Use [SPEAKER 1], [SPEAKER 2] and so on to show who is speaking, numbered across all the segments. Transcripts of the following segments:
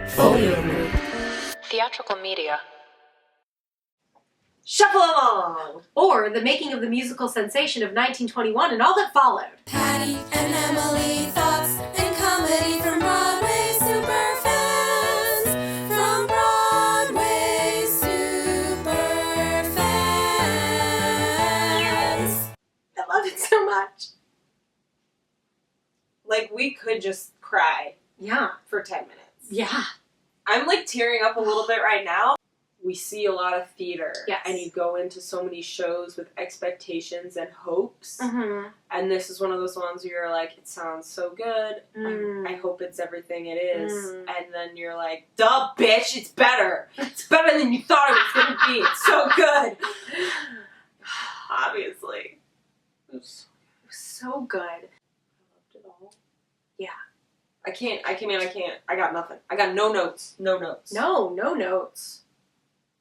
[SPEAKER 1] Folio Group.
[SPEAKER 2] Theatrical media.
[SPEAKER 3] Shuffle Along! Or The Making of the Musical Sensation of 1921 and all that followed.
[SPEAKER 4] Patty and Emily, thoughts and comedy from Broadway superfans. From Broadway superfans.
[SPEAKER 3] I love it so much.
[SPEAKER 5] Like, we could just cry
[SPEAKER 3] Yeah.
[SPEAKER 5] for 10 minutes.
[SPEAKER 3] Yeah.
[SPEAKER 5] I'm, like, tearing up a little bit right now. We see a lot of theater.
[SPEAKER 3] Yes.
[SPEAKER 5] And you go into so many shows with expectations and hopes.
[SPEAKER 3] Mm-hmm.
[SPEAKER 5] And this is one of those ones where you're like, it sounds so good. I hope it's everything it is. And then you're like, duh, bitch, it's better. It's better than you thought it was going to be. It's so good. Obviously. It was
[SPEAKER 3] So good.
[SPEAKER 5] I loved it all.
[SPEAKER 3] Yeah.
[SPEAKER 5] I can't. I got nothing. I got no notes. No notes.
[SPEAKER 3] No notes.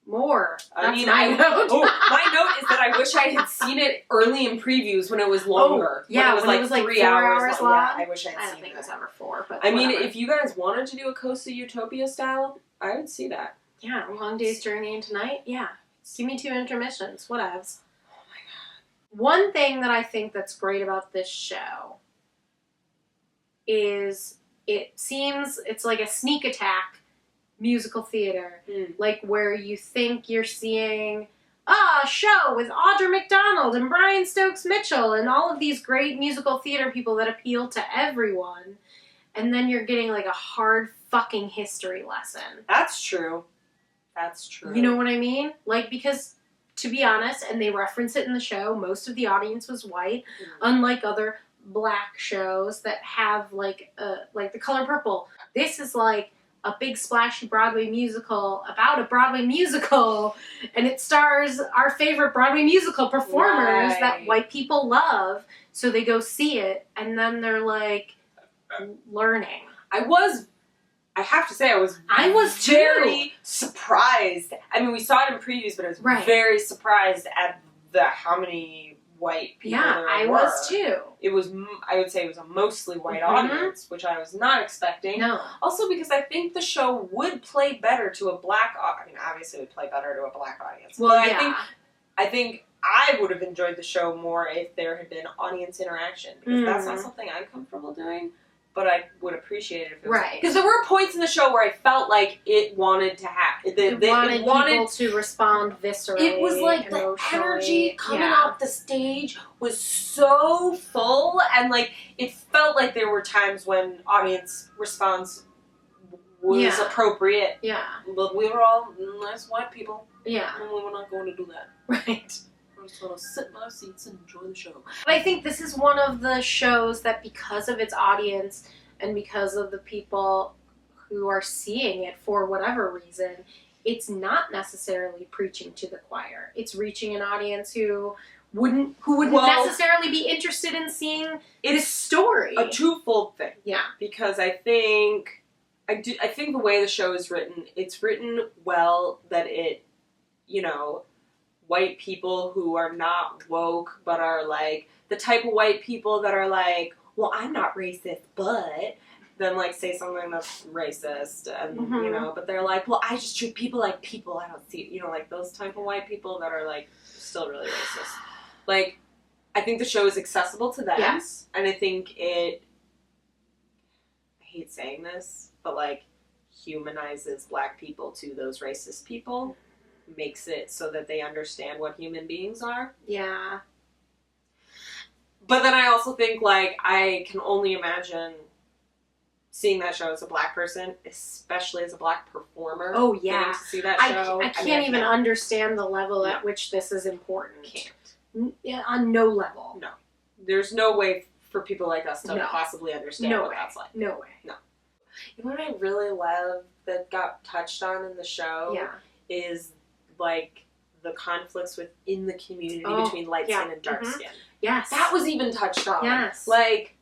[SPEAKER 3] More.
[SPEAKER 5] My
[SPEAKER 3] That's
[SPEAKER 5] note.
[SPEAKER 3] my note.
[SPEAKER 5] My note is that I wish I had seen it early in previews when it was longer.
[SPEAKER 3] Yeah,
[SPEAKER 5] when it was like
[SPEAKER 3] 3 hours long.
[SPEAKER 5] Yeah, I wish I had
[SPEAKER 3] I
[SPEAKER 5] seen
[SPEAKER 3] don't think
[SPEAKER 5] that.
[SPEAKER 3] it was ever 4, but
[SPEAKER 5] I mean,
[SPEAKER 3] whatever.
[SPEAKER 5] if you guys wanted to do a Coast to Utopia style, I would see that.
[SPEAKER 3] Yeah, Long Day's Journey into Night. Yeah. Give me 2 intermissions. Whatevs.
[SPEAKER 5] Oh my god.
[SPEAKER 3] One thing that I think that's great about this show is it seems it's like a sneak attack musical theater. Like where you think you're seeing a show with Audra McDonald and Brian Stokes Mitchell and all of these great musical theater people that appeal to everyone. And then you're getting like a hard fucking history lesson.
[SPEAKER 5] That's true. That's true.
[SPEAKER 3] You know what I mean? Like, because, to be honest, and they reference it in the show, most of the audience was white, unlike other black shows that have, like The Color Purple. This is, like, a big splashy Broadway musical about a Broadway musical, and it stars our favorite Broadway musical performers that white people love, so they go see it, and then they're, like, learning.
[SPEAKER 5] I have to say, I was
[SPEAKER 3] too.
[SPEAKER 5] very surprised. I mean, we saw it in previews, but I was very surprised at how many white people there were.
[SPEAKER 3] I was too.
[SPEAKER 5] It was, I would say it was a mostly white audience, which I was not expecting.
[SPEAKER 3] No.
[SPEAKER 5] Also because I think the show would play better to a black audience. I mean, obviously it would play better to a black audience.
[SPEAKER 3] Well,
[SPEAKER 5] but I think I would have enjoyed the show more if there had been audience interaction, because that's not something I'm comfortable doing. But I would appreciate it if it was...
[SPEAKER 3] Right.
[SPEAKER 5] Because there were points in the show where I felt like it wanted to happen.
[SPEAKER 3] It wanted people to respond viscerally.
[SPEAKER 5] It was like the energy coming off the stage was so full, and like it felt like there were times when audience response was appropriate.
[SPEAKER 3] Yeah.
[SPEAKER 5] But we were all nice white people.
[SPEAKER 3] Yeah.
[SPEAKER 5] And we were not going to do that.
[SPEAKER 3] Right.
[SPEAKER 5] We're just going to sit in our seats and enjoy the show.
[SPEAKER 3] But I think this is one of the shows that, because of its audience and because of the people who are seeing it for whatever reason, it's not necessarily preaching to the choir. It's reaching an audience who wouldn't necessarily be interested in seeing this story.
[SPEAKER 5] A twofold thing.
[SPEAKER 3] Yeah.
[SPEAKER 5] Because I think the way the show is written, it's written well that it, you know, white people who are not woke, but are like the type of white people that are like, well, I'm not racist, but then like say something that's racist, and you know, but they're like, well, I just treat people like people. I don't see, you know, like those type of white people that are like still really racist. Like, I think the show is accessible to them.
[SPEAKER 3] Yes.
[SPEAKER 5] And I think it, I hate saying this, but like humanizes black people to those racist people. Makes it so that they understand what human beings are.
[SPEAKER 3] Yeah.
[SPEAKER 5] But then I also think, like, I can only imagine seeing that show as a black person, especially as a black performer.
[SPEAKER 3] Oh, yeah.
[SPEAKER 5] Getting to see that show.
[SPEAKER 3] I can't even understand the level at which this is important.
[SPEAKER 5] Can't.
[SPEAKER 3] On no level.
[SPEAKER 5] No. There's no way for people like us to possibly understand what that's like.
[SPEAKER 3] No way.
[SPEAKER 5] No. You know what I really love that got touched on in the show?
[SPEAKER 3] Yeah.
[SPEAKER 5] Is, like, the conflicts within the community between light skin and dark skin.
[SPEAKER 3] Yes.
[SPEAKER 5] That was even touched on.
[SPEAKER 3] Yes.
[SPEAKER 5] Like,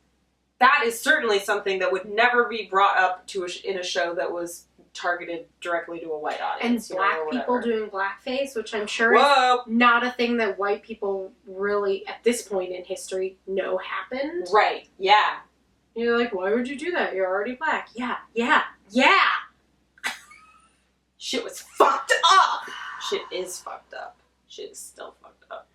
[SPEAKER 5] that is certainly something that would never be brought up to in a show that was targeted directly to a white audience.
[SPEAKER 3] And black people doing blackface, which I'm sure is not a thing that white people really, at this point in history, know happened.
[SPEAKER 5] Right. Yeah.
[SPEAKER 3] You're like, why would you do that? You're already black. Yeah.
[SPEAKER 5] Shit was fucked up! Shit is fucked up. Shit is still fucked up.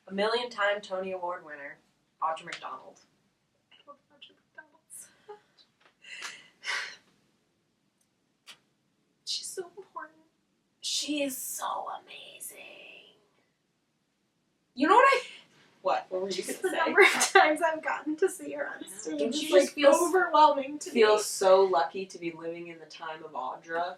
[SPEAKER 5] A 1,000,000-time Tony Award winner, Audra McDonald. I love Audra McDonald so much. She's so important. She is so amazing. You know what were you
[SPEAKER 3] Just
[SPEAKER 5] gonna
[SPEAKER 3] the
[SPEAKER 5] say?
[SPEAKER 3] number of times I've gotten to see her on stage.
[SPEAKER 5] Don't
[SPEAKER 3] It's
[SPEAKER 5] you
[SPEAKER 3] like
[SPEAKER 5] just feel
[SPEAKER 3] overwhelming to me.
[SPEAKER 5] Feel so lucky to be living in the time of Audra.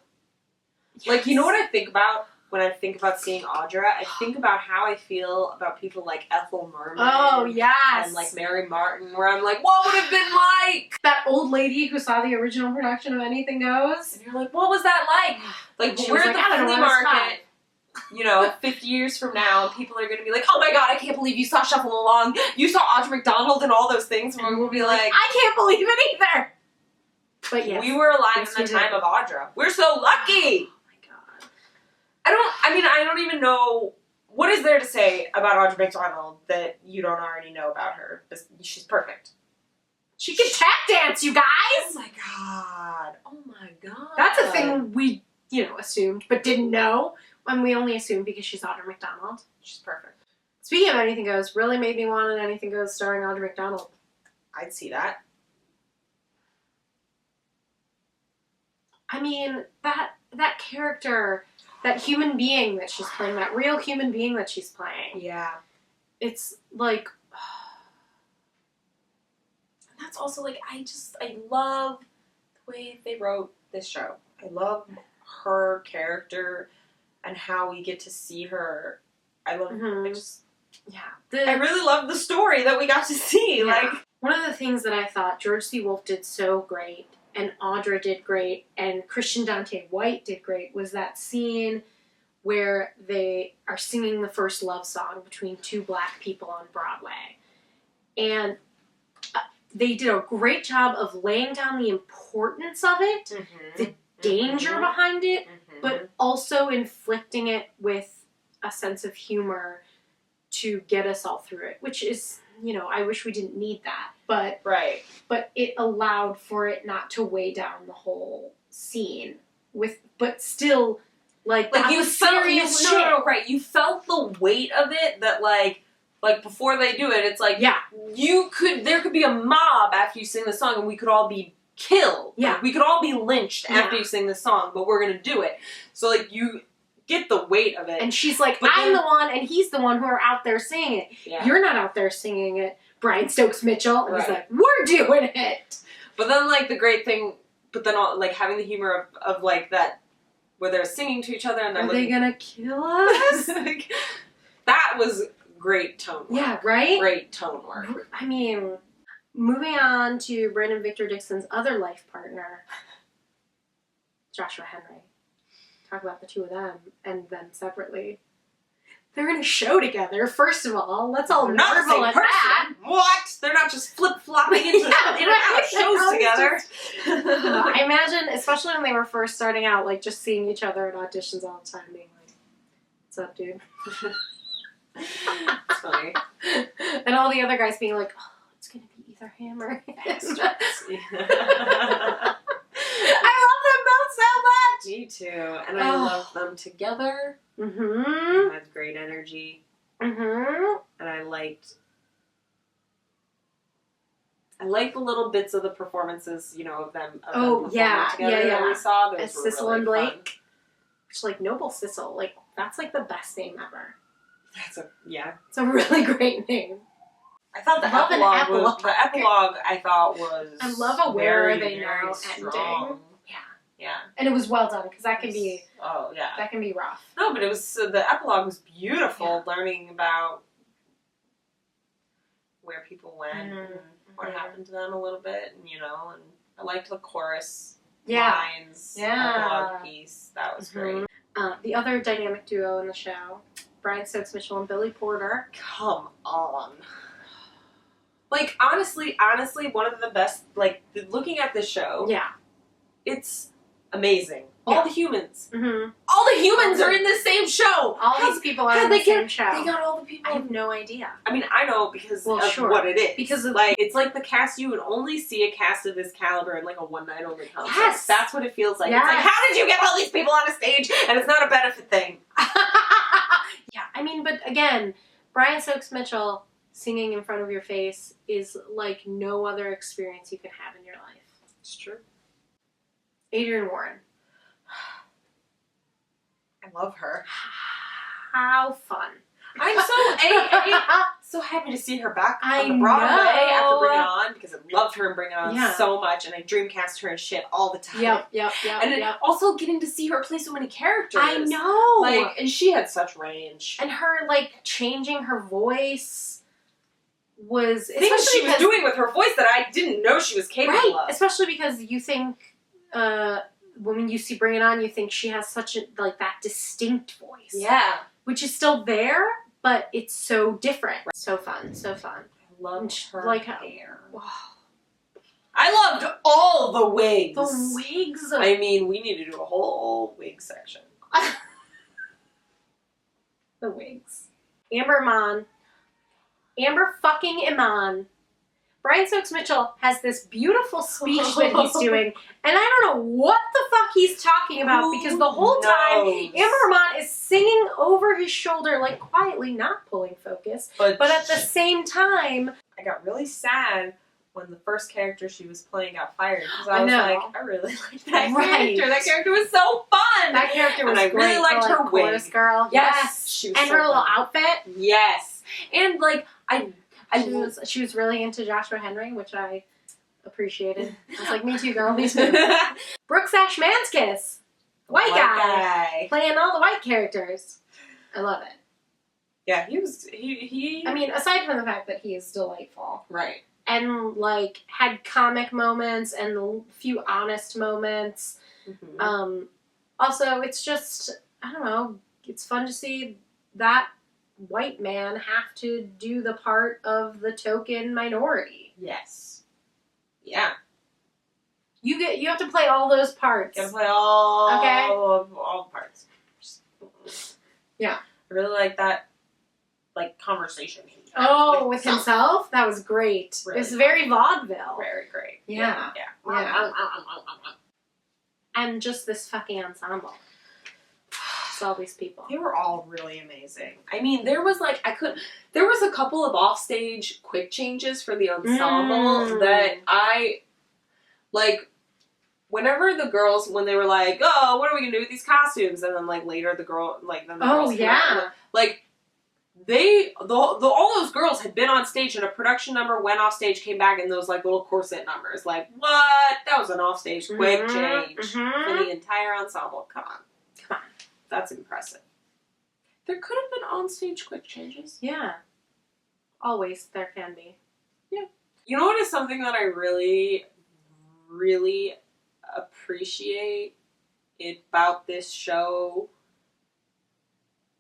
[SPEAKER 5] Like, you know what I think about when I think about seeing Audra? I think about how I feel about people like Ethel Merman.
[SPEAKER 3] Oh, yes.
[SPEAKER 5] And like Mary Martin, where I'm like, what would it have been like?
[SPEAKER 3] That old lady who saw the original production of Anything Goes.
[SPEAKER 5] And you're like, what was that like? Like,
[SPEAKER 3] She
[SPEAKER 5] we're
[SPEAKER 3] was
[SPEAKER 5] at
[SPEAKER 3] like,
[SPEAKER 5] the
[SPEAKER 3] I don't know,
[SPEAKER 5] flea
[SPEAKER 3] I was
[SPEAKER 5] market. You know, 50 years from now, people are going to be like, oh my god, I can't believe you saw Shuffle Along. You saw Audra McDonald and all those things. And we'll be like,
[SPEAKER 3] I can't believe it either. But yes.
[SPEAKER 5] we were alive
[SPEAKER 3] Yes,
[SPEAKER 5] in
[SPEAKER 3] we
[SPEAKER 5] the time
[SPEAKER 3] did.
[SPEAKER 5] of Audra. We're so lucky.
[SPEAKER 3] Oh my god.
[SPEAKER 5] I don't even know, what is there to say about Audra McDonald that you don't already know about her? She's perfect.
[SPEAKER 3] She can tap dance, you guys!
[SPEAKER 5] Oh my god. Oh my god.
[SPEAKER 3] That's a thing we, assumed, but didn't know. And we only assumed because she's Audra McDonald.
[SPEAKER 5] She's perfect.
[SPEAKER 3] Speaking of Anything Goes, really made me want an Anything Goes starring Audra McDonald.
[SPEAKER 5] I'd see that.
[SPEAKER 3] I mean, that character, that human being that she's playing, that real human being that she's playing.
[SPEAKER 5] Yeah.
[SPEAKER 3] It's like...
[SPEAKER 5] And that's also like, I love the way they wrote this show. I love her character and how we get to see her. I love I really love the story that we got to see.
[SPEAKER 3] Yeah.
[SPEAKER 5] Like,
[SPEAKER 3] one of the things that I thought George C. Wolfe did so great, and Audra did great, and Christian Dante White did great, was that scene where they are singing the first love song between two black people on Broadway. And they did a great job of laying down the importance of it, the danger behind it, but also inflicting it with a sense of humor to get us all through it, which is, I wish we didn't need that, but
[SPEAKER 5] right.
[SPEAKER 3] But it allowed for it not to weigh down the whole scene but still, like
[SPEAKER 5] you felt
[SPEAKER 3] serious shit.
[SPEAKER 5] no, right. You felt the weight of it that like before they do it, it's like there could be a mob after you sing the song and we could all be killed.
[SPEAKER 3] Yeah.
[SPEAKER 5] Like, we could all be lynched after you sing the song, but we're gonna do it. So like you get the weight of it.
[SPEAKER 3] And she's like,
[SPEAKER 5] But
[SPEAKER 3] I'm the one and he's the one who are out there singing it.
[SPEAKER 5] Yeah.
[SPEAKER 3] You're not out there singing it, Brian Stokes Mitchell. And he's
[SPEAKER 5] Right.
[SPEAKER 3] like, we're doing it.
[SPEAKER 5] But then like the great thing, but then all, like having the humor of like that, where they're singing to each other and they're
[SPEAKER 3] Are they gonna kill us?
[SPEAKER 5] like, that was great tone work.
[SPEAKER 3] Yeah, right?
[SPEAKER 5] Great tone work.
[SPEAKER 3] I mean, moving on to Brandon Victor Dixon's other life partner, Joshua Henry. Talk about the two of them and them separately. They're in a show together, first of all. Let's all
[SPEAKER 5] They're not the
[SPEAKER 3] marvel
[SPEAKER 5] same
[SPEAKER 3] at
[SPEAKER 5] person.
[SPEAKER 3] that.
[SPEAKER 5] What? They're not just flip-flopping into in and out of shows together.
[SPEAKER 3] I imagine, especially when they were first starting out, like just seeing each other at auditions all the time, being like, "What's up, dude?"
[SPEAKER 5] It's funny.
[SPEAKER 3] And all the other guys being like, "Oh, it's gonna be either him or him." I love them both so much.
[SPEAKER 5] Me too. And I love them together.
[SPEAKER 3] Mm-hmm.
[SPEAKER 5] They had great energy.
[SPEAKER 3] Mm-hmm.
[SPEAKER 5] And I liked the little bits of the performances, of them.
[SPEAKER 3] Oh, yeah,
[SPEAKER 5] together
[SPEAKER 3] yeah,
[SPEAKER 5] that we
[SPEAKER 3] yeah.
[SPEAKER 5] saw. Those
[SPEAKER 3] As
[SPEAKER 5] were
[SPEAKER 3] Sissel
[SPEAKER 5] really
[SPEAKER 3] and
[SPEAKER 5] fun.
[SPEAKER 3] Blake. Which, like, Noble Sissel, like, that's, like, the best name ever. It's a really great name.
[SPEAKER 5] I thought the
[SPEAKER 3] Love an
[SPEAKER 5] epilogue
[SPEAKER 3] epilogue.
[SPEAKER 5] the epilogue I thought was
[SPEAKER 3] I love a Where
[SPEAKER 5] very,
[SPEAKER 3] Are They
[SPEAKER 5] very
[SPEAKER 3] Now
[SPEAKER 5] strong.
[SPEAKER 3] ending.
[SPEAKER 5] Yeah.
[SPEAKER 3] And it was well done, because that can be rough.
[SPEAKER 5] No, but it was the epilogue was beautiful. Learning about where people went and what happened to them a little bit, and and I liked the chorus lines, epilogue piece. That was great.
[SPEAKER 3] The other dynamic duo in the show, Brian Stokes Mitchell and Billy Porter.
[SPEAKER 5] Come on. Like honestly, one of the best. Like looking at this show, it's amazing.
[SPEAKER 3] Yeah.
[SPEAKER 5] All the humans.
[SPEAKER 3] Mm-hmm.
[SPEAKER 5] All the humans are in the same show.
[SPEAKER 3] All these people are in the same show.
[SPEAKER 5] They got all the people.
[SPEAKER 3] I have no idea.
[SPEAKER 5] I mean, I know because of
[SPEAKER 3] sure.
[SPEAKER 5] what it is.
[SPEAKER 3] Because of,
[SPEAKER 5] like, it's like the cast, you would only see a cast of this caliber in like a one night only concert.
[SPEAKER 3] Yes.
[SPEAKER 5] That's what it feels like.
[SPEAKER 3] Yes.
[SPEAKER 5] It's like, how did you get all these people on a stage? And it's not a benefit thing.
[SPEAKER 3] Yeah, I mean, but again, Brian Stokes Mitchell singing in front of your face is like no other experience you can have in your life.
[SPEAKER 5] It's true.
[SPEAKER 3] Adrienne Warren.
[SPEAKER 5] I love her.
[SPEAKER 3] How fun.
[SPEAKER 5] I'm so happy to see her back
[SPEAKER 3] I
[SPEAKER 5] on the Broadway
[SPEAKER 3] know.
[SPEAKER 5] after Bring It On, because I loved her in Bring It On
[SPEAKER 3] Yeah.
[SPEAKER 5] so much, and I dreamcast her and shit all the time.
[SPEAKER 3] Yep.
[SPEAKER 5] And also getting to see her play so many characters.
[SPEAKER 3] I know.
[SPEAKER 5] Like, and she had such range.
[SPEAKER 3] And her, like, changing her voice was...
[SPEAKER 5] Things she was doing with her voice that I didn't know she was capable of.
[SPEAKER 3] Especially because you think... when you see Bring It On, you think she has such a, like, that distinct voice.
[SPEAKER 5] Yeah.
[SPEAKER 3] Which is still there, but it's so different. So fun.
[SPEAKER 5] I loved her
[SPEAKER 3] like,
[SPEAKER 5] hair.
[SPEAKER 3] Wow.
[SPEAKER 5] I loved all the wigs.
[SPEAKER 3] The wigs.
[SPEAKER 5] I mean, we need to do a whole wig section.
[SPEAKER 3] The wigs. Amber fucking Iman. Brian Stokes Mitchell has this beautiful speech that he's doing, and I don't know what the fuck he's talking about, because the whole time Amber Iman is singing over his shoulder, like quietly, not pulling focus, but at the same time...
[SPEAKER 5] I got really sad when the first character she was playing got fired, because I was like, I really liked that character. That character was so fun!
[SPEAKER 3] That character was
[SPEAKER 5] great.
[SPEAKER 3] really liked her
[SPEAKER 5] chorus
[SPEAKER 3] girl.
[SPEAKER 5] Yes! She was
[SPEAKER 3] and
[SPEAKER 5] so
[SPEAKER 3] her little
[SPEAKER 5] fun.
[SPEAKER 3] outfit.
[SPEAKER 5] Yes! And, like,
[SPEAKER 3] She was really into Joshua Henry, which I appreciated. I was like, me too, girl, me too. Brooks Ashmanskas, white guy, playing all the white characters. I love it.
[SPEAKER 5] Yeah, he.
[SPEAKER 3] I mean, aside from the fact that he is delightful,
[SPEAKER 5] right,
[SPEAKER 3] and like had comic moments and a few honest moments. Mm-hmm. Also, it's just, I don't know. It's fun to see that white man have to do the part of the token minority.
[SPEAKER 5] Yes. Yeah.
[SPEAKER 3] You have to play all those parts.
[SPEAKER 5] You have to play all the parts.
[SPEAKER 3] Yeah.
[SPEAKER 5] I really like that, like, conversation.
[SPEAKER 3] Oh, with himself? That was great.
[SPEAKER 5] Really
[SPEAKER 3] it was very vaudeville.
[SPEAKER 5] Very great.
[SPEAKER 3] Yeah. And just this fucking ensemble. All these people.
[SPEAKER 5] They were all really amazing. I mean, there was a couple of offstage quick changes for the ensemble that I, like, whenever the girls, when they were like, oh, what are we gonna do with these costumes? And then, like, later the girls came out, like, all those girls had been on stage in a production number, went off stage, came back in those, like, little corset numbers. Like, what? That was an offstage quick change for the entire ensemble. Come on. That's impressive. There could have been on-stage quick changes.
[SPEAKER 3] Yeah. Always there can be.
[SPEAKER 5] Yeah. You know what is something that I really, really appreciate about this show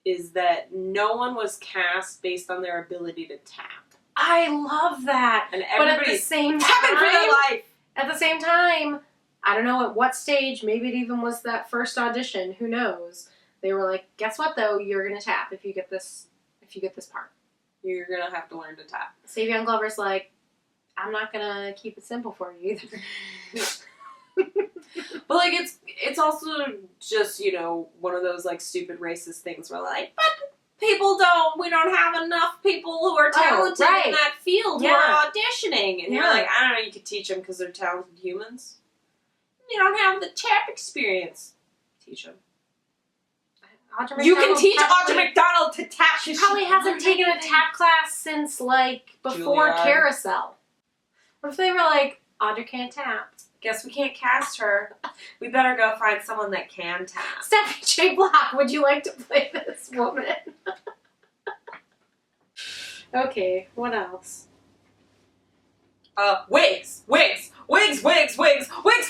[SPEAKER 5] is that no one was cast based on their ability to tap.
[SPEAKER 3] I love that.
[SPEAKER 5] And
[SPEAKER 3] but at the
[SPEAKER 5] everybody's
[SPEAKER 3] same
[SPEAKER 5] tapping for their life.
[SPEAKER 3] At the same time, I don't know at what stage, maybe it even was that first audition, who knows. They were like, guess what though, you're gonna tap if you get this part.
[SPEAKER 5] You're gonna have to learn to tap.
[SPEAKER 3] Savion Glover's like, I'm not gonna keep it simple for you either.
[SPEAKER 5] But like it's also just, you know, one of those like stupid racist things where like, but we don't have enough people who are talented in that field who are auditioning. And you're like, I don't know, you could teach them because they're talented humans. You don't have the tap experience. Teach them. You can teach Audra McDonald to tap.
[SPEAKER 3] She probably hasn't taken a tap class since, like, before Carousel. What if they were like, Audra can't tap?
[SPEAKER 5] Guess we can't cast her. We better go find someone that can tap.
[SPEAKER 3] Stephanie J. Block, would you like to play this woman? Okay, what else?
[SPEAKER 5] Wigs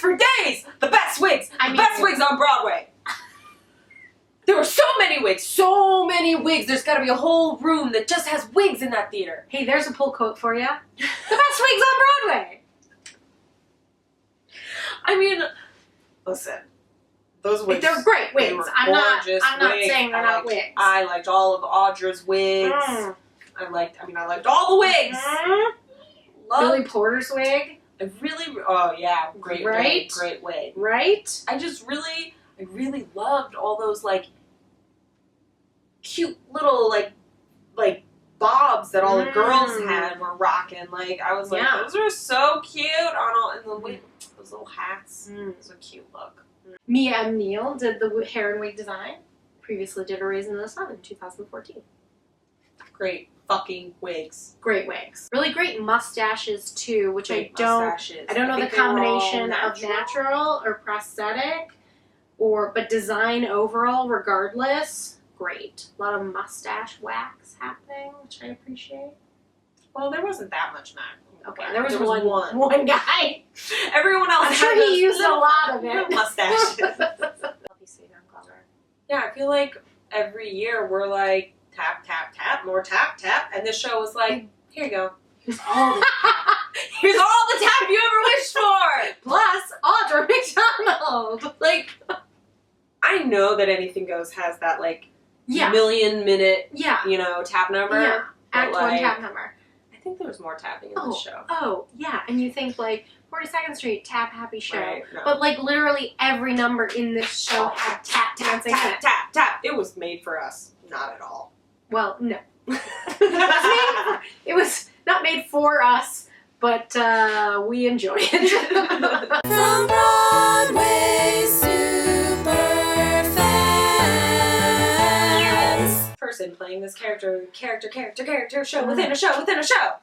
[SPEAKER 5] for days! The best wigs! The best wigs on Broadway! There were so many wigs. There's gotta be a whole room that just has wigs in that theater.
[SPEAKER 3] Hey, there's a pull quote for you. The best wigs on Broadway!
[SPEAKER 5] I mean, listen, Those wigs.
[SPEAKER 3] They're great
[SPEAKER 5] They
[SPEAKER 3] wigs.
[SPEAKER 5] were
[SPEAKER 3] I'm not
[SPEAKER 5] gorgeous wigs.
[SPEAKER 3] saying they're not wigs.
[SPEAKER 5] I liked all of Audra's wigs. I liked all the wigs.
[SPEAKER 3] Billy Porter's wig.
[SPEAKER 5] Great
[SPEAKER 3] Right?
[SPEAKER 5] wig, great wig.
[SPEAKER 3] Right?
[SPEAKER 5] I really loved all those like cute little like bobs that all the girls had were rocking. Like I was like, those are so cute on all in the wig, those little hats. It was a cute look.
[SPEAKER 3] Mia and Neal did the hair and wig design. Previously did A Raisin in the Sun in 2014.
[SPEAKER 5] Great fucking wigs.
[SPEAKER 3] Great wigs. Really great mustaches too, which
[SPEAKER 5] Great
[SPEAKER 3] I don't
[SPEAKER 5] mustaches.
[SPEAKER 3] know the
[SPEAKER 5] think they were all
[SPEAKER 3] combination of natural or prosthetic but design overall regardless. Great. A lot of mustache wax happening, which I appreciate.
[SPEAKER 5] Well, there wasn't that much
[SPEAKER 3] Okay, there was one guy.
[SPEAKER 5] Everyone else
[SPEAKER 3] I'm sure
[SPEAKER 5] had
[SPEAKER 3] he used a
[SPEAKER 5] little-
[SPEAKER 3] lot of it.
[SPEAKER 5] little mustaches.
[SPEAKER 3] Savion Glover.
[SPEAKER 5] Yeah, I feel like every year we're like tap tap tap, more tap tap, and this show was like, here you go.
[SPEAKER 3] Here's all the
[SPEAKER 5] Here's all the tap you ever wished for.
[SPEAKER 3] plus Audra McDonald.
[SPEAKER 5] Like, I know that Anything Goes has that like
[SPEAKER 3] Yeah.
[SPEAKER 5] million-minute,
[SPEAKER 3] Yeah.
[SPEAKER 5] tap number.
[SPEAKER 3] Yeah.
[SPEAKER 5] but,
[SPEAKER 3] Act one
[SPEAKER 5] like,
[SPEAKER 3] tap number.
[SPEAKER 5] I think there was more tapping in this show.
[SPEAKER 3] Oh, yeah. And you think like 42nd Street, tap happy show.
[SPEAKER 5] Right, no.
[SPEAKER 3] But like literally every number in this show had tap dancing in
[SPEAKER 5] Tap,
[SPEAKER 3] it.
[SPEAKER 5] tap, tap. It was made for us. Not at all.
[SPEAKER 3] Well, no. It was not made for us, but we enjoy it.
[SPEAKER 4] From Broadway super fans.
[SPEAKER 5] Person playing this character, show within a show within a show.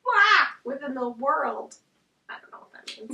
[SPEAKER 3] Wah! Within the world. I don't know what that means.